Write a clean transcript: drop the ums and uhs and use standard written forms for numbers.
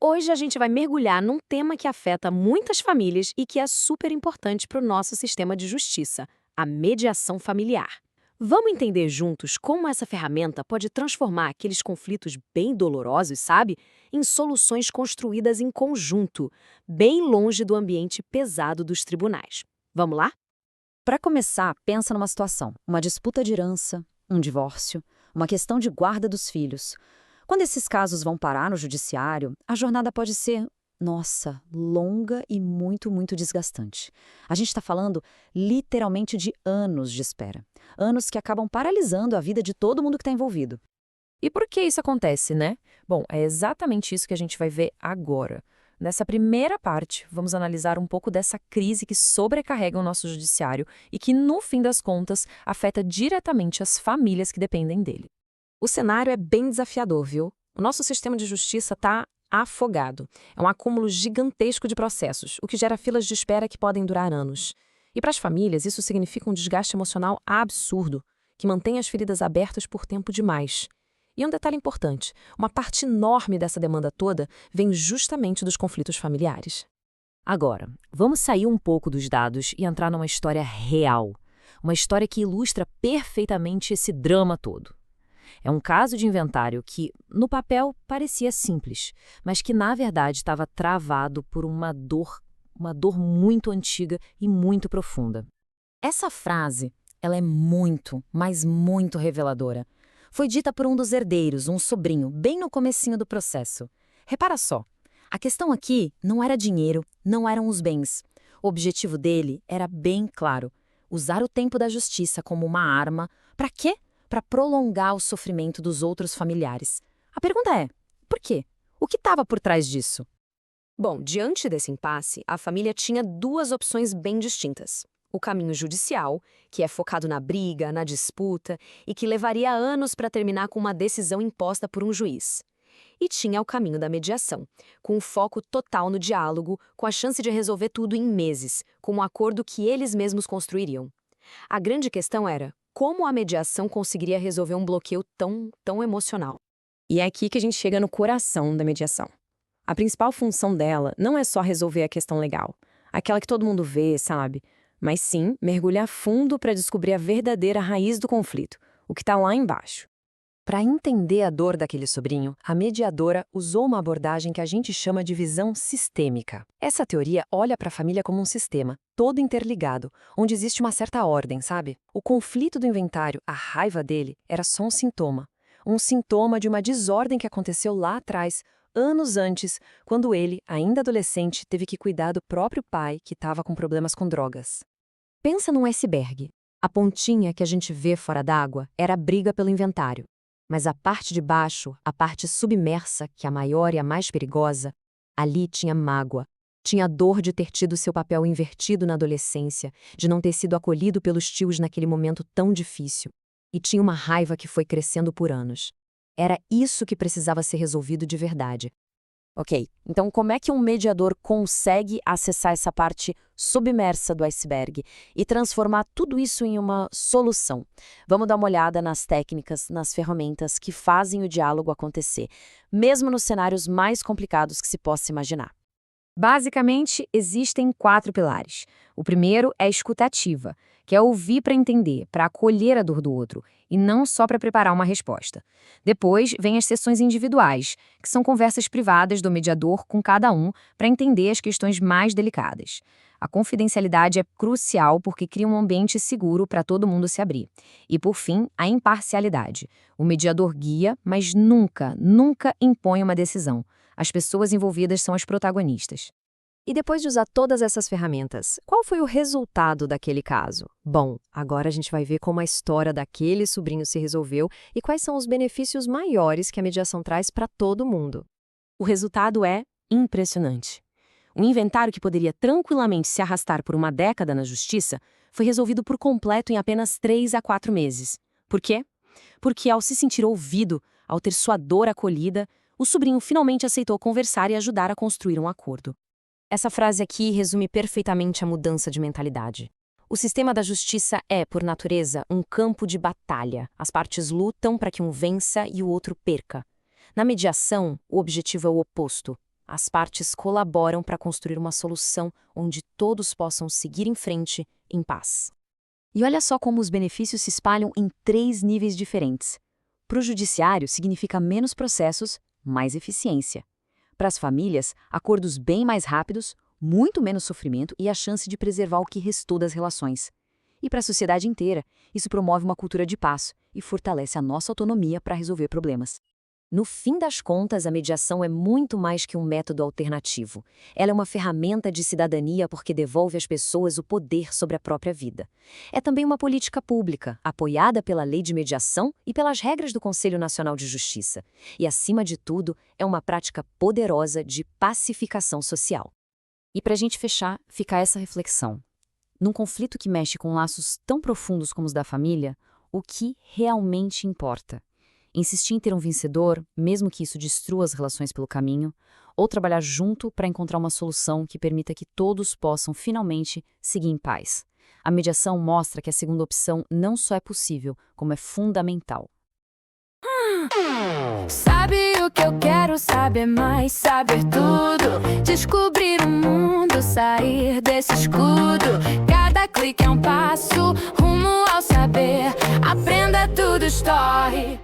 Hoje a gente vai mergulhar num tema que afeta muitas famílias e que é super importante para o nosso sistema de justiça: a mediação familiar. Vamos entender juntos como essa ferramenta pode transformar aqueles conflitos bem dolorosos, sabe, em soluções construídas em conjunto, bem longe do ambiente pesado dos tribunais. Vamos lá? Para começar, pensa numa situação, uma disputa de herança, um divórcio, uma questão de guarda dos filhos. Quando esses casos vão parar no judiciário, a jornada pode ser, nossa, longa e muito desgastante. A gente está falando literalmente de anos de espera. Anos que acabam paralisando a vida de todo mundo que está envolvido. E por que isso acontece, né? Bom, é exatamente isso que a gente vai ver agora. Nessa primeira parte, vamos analisar um pouco dessa crise que sobrecarrega o nosso judiciário e que, no fim das contas, afeta diretamente as famílias que dependem dele. O cenário é bem desafiador, viu? O nosso sistema de justiça está afogado. É um acúmulo gigantesco de processos, o que gera filas de espera que podem durar anos. E para as famílias, isso significa um desgaste emocional absurdo, que mantém as feridas abertas por tempo demais. E um detalhe importante: uma parte enorme dessa demanda toda vem justamente dos conflitos familiares. Agora, vamos sair um pouco dos dados e entrar numa história real. Uma história que ilustra perfeitamente esse drama todo. É um caso de inventário que, no papel, parecia simples, mas que, na verdade, estava travado por uma dor muito antiga e muito profunda. Essa frase, ela é muito, mas muito reveladora. Foi dita por um dos herdeiros, um sobrinho, bem no comecinho do processo. Repara só, a questão aqui não era dinheiro, não eram os bens. O objetivo dele era bem claro: usar o tempo da justiça como uma arma. Para quê? Para prolongar o sofrimento dos outros familiares. A pergunta é, por quê? O que estava por trás disso? Bom, diante desse impasse, a família tinha duas opções bem distintas. O caminho judicial, que é focado na briga, na disputa, e que levaria anos para terminar com uma decisão imposta por um juiz. E tinha o caminho da mediação, com o foco total no diálogo, com a chance de resolver tudo em meses, com um acordo que eles mesmos construiriam. A grande questão era: como a mediação conseguiria resolver um bloqueio tão emocional? E é aqui que a gente chega no coração da mediação. A principal função dela não é só resolver a questão legal, aquela que todo mundo vê, sabe? Mas sim mergulhar fundo para descobrir a verdadeira raiz do conflito, o que está lá embaixo. Para entender a dor daquele sobrinho, a mediadora usou uma abordagem que a gente chama de visão sistêmica. Essa teoria olha para a família como um sistema, todo interligado, onde existe uma certa ordem, sabe? O conflito do inventário, a raiva dele, era só um sintoma de uma desordem que aconteceu lá atrás, anos antes, quando ele, ainda adolescente, teve que cuidar do próprio pai que estava com problemas com drogas. Pensa num iceberg. A pontinha que a gente vê fora d'água era a briga pelo inventário. Mas a parte de baixo, a parte submersa, que é a maior e a mais perigosa, ali tinha mágoa. Tinha dor de ter tido seu papel invertido na adolescência, de não ter sido acolhido pelos tios naquele momento tão difícil. E tinha uma raiva que foi crescendo por anos. Era isso que precisava ser resolvido de verdade. Ok, então como é que um mediador consegue acessar essa parte submersa do iceberg e transformar tudo isso em uma solução? Vamos dar uma olhada nas técnicas, nas ferramentas que fazem o diálogo acontecer, mesmo nos cenários mais complicados que se possa imaginar. Basicamente, existem 4 pilares. O primeiro é a escuta ativa, que é ouvir para entender, para acolher a dor do outro, e não só para preparar uma resposta. Depois, vem as sessões individuais, que são conversas privadas do mediador com cada um para entender as questões mais delicadas. A confidencialidade é crucial porque cria um ambiente seguro para todo mundo se abrir. E, por fim, a imparcialidade. O mediador guia, mas nunca impõe uma decisão. As pessoas envolvidas são as protagonistas. E depois de usar todas essas ferramentas, qual foi o resultado daquele caso? Bom, agora a gente vai ver como a história daquele sobrinho se resolveu e quais são os benefícios maiores que a mediação traz para todo mundo. O resultado é impressionante. Um inventário que poderia tranquilamente se arrastar por uma década na justiça foi resolvido por completo em apenas 3 a 4 meses. Por quê? Porque ao se sentir ouvido, ao ter sua dor acolhida, o sobrinho finalmente aceitou conversar e ajudar a construir um acordo. Essa frase aqui resume perfeitamente a mudança de mentalidade. O sistema da justiça é, por natureza, um campo de batalha. As partes lutam para que um vença e o outro perca. Na mediação, o objetivo é o oposto: As partes colaboram para construir uma solução onde todos possam seguir em frente em paz. E olha só como os benefícios se espalham em 3 níveis diferentes. Para o judiciário, significa menos processos, mais eficiência. Para as famílias, acordos bem mais rápidos, muito menos sofrimento e a chance de preservar o que restou das relações. E para a sociedade inteira, isso promove uma cultura de paz e fortalece a nossa autonomia para resolver problemas. No fim das contas, a mediação é muito mais que um método alternativo. Ela é uma ferramenta de cidadania porque devolve às pessoas o poder sobre a própria vida. É também uma política pública, apoiada pela Lei de Mediação e pelas regras do Conselho Nacional de Justiça. E, acima de tudo, é uma prática poderosa de pacificação social. E para a gente fechar, fica essa reflexão. Num conflito que mexe com laços tão profundos como os da família, o que realmente importa? Insistir em ter um vencedor, mesmo que isso destrua as relações pelo caminho, ou trabalhar junto para encontrar uma solução que permita que todos possam finalmente seguir em paz. A mediação mostra que a segunda opção não só é possível, como é fundamental. Sabe o que eu quero saber mais, saber tudo, descobrir o mundo, sair desse escudo. Cada clique é um passo rumo ao saber. Aprenda tudo, story.